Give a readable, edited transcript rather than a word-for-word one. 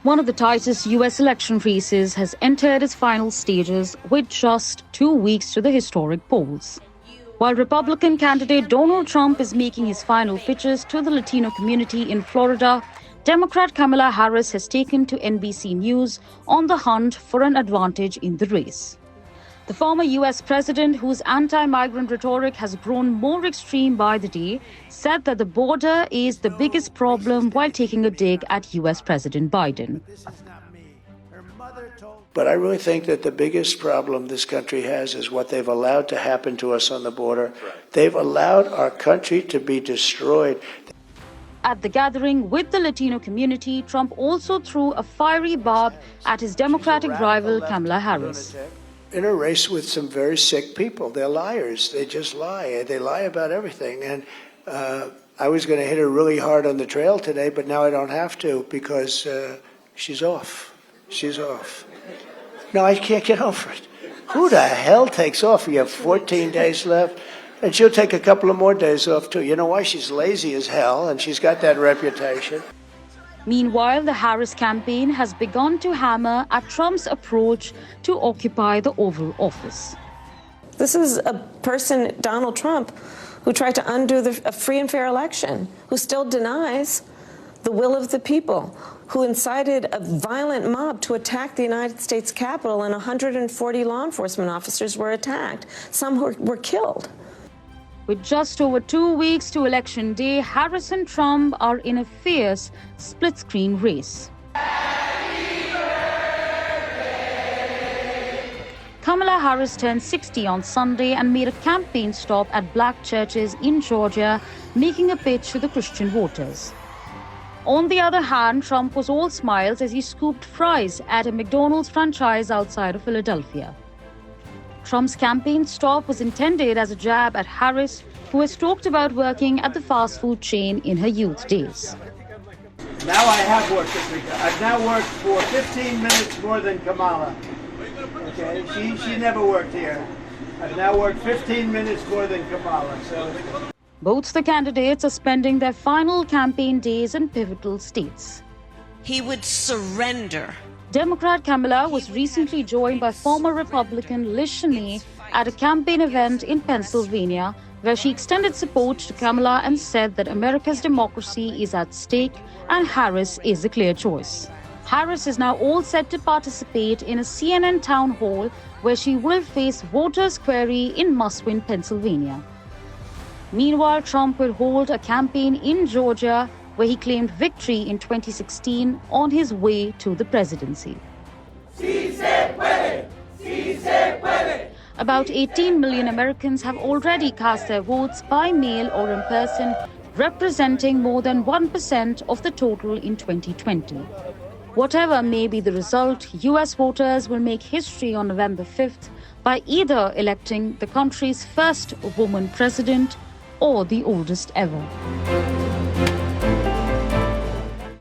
One of the tightest U.S. election races has entered its final stages with just 2 weeks to the historic polls. While Republican candidate Donald Trump is making his final pitches to the Latino community in Florida, Democrat Kamala Harris has taken to NBC News on the hunt for an advantage in the race. The former U.S. president, whose anti-migrant rhetoric has grown more extreme by the day, said that the border is the biggest problem while taking a dig at U.S. President Biden. But I really think that the biggest problem this country has is what they've allowed to happen to us on the border. They've allowed our country to be destroyed. At the gathering with the Latino community, Trump also threw a fiery barb at his Democratic rival Kamala Harris. In a race with some very sick people. They're liars. They just lie. They lie about everything. And I was going to hit her really hard on the trail today, but now I don't have to because she's off. She's off. No, I can't get over it. Who the hell takes off? You have 14 days left. And she'll take a couple of more days off, too. You know why? She's lazy as hell, and she's got that reputation. Meanwhile, the Harris campaign has begun to hammer at Trump's approach to occupy the Oval Office. This is a person, Donald Trump, who tried to undo a free and fair election, who still denies the will of the people, who incited a violent mob to attack the United States Capitol, and 140 law enforcement officers were attacked. Some were killed. With just over 2 weeks to Election Day, Harris and Trump are in a fierce split-screen race. Kamala Harris turned 60 on Sunday and made a campaign stop at black churches in Georgia, making a pitch to the Christian voters. On the other hand, Trump was all smiles as he scooped fries at a McDonald's franchise outside of Philadelphia. Trump's campaign stop was intended as a jab at Harris, who has talked about working at the fast food chain in her youth days. Now I have worked this week. I've now worked for 15 minutes more than Kamala. Okay, she never worked here. I've now worked 15 minutes more than Kamala. So both the candidates are spending their final campaign days in pivotal states. He would surrender. Democrat Kamala was recently joined by former Republican Liz Cheney at a campaign event in Pennsylvania, where she extended support to Kamala and said that America's democracy is at stake and Harris is a clear choice. Harris is now all set to participate in a CNN town hall where she will face voters' query in must-win Pennsylvania. Meanwhile, Trump will hold a campaign in Georgia where he claimed victory in 2016 on his way to the presidency. About 18 million Americans have already cast their votes by mail or in person, representing more than 1% of the total in 2020. Whatever may be the result, U.S. voters will make history on November 5th by either electing the country's first woman president or the oldest ever.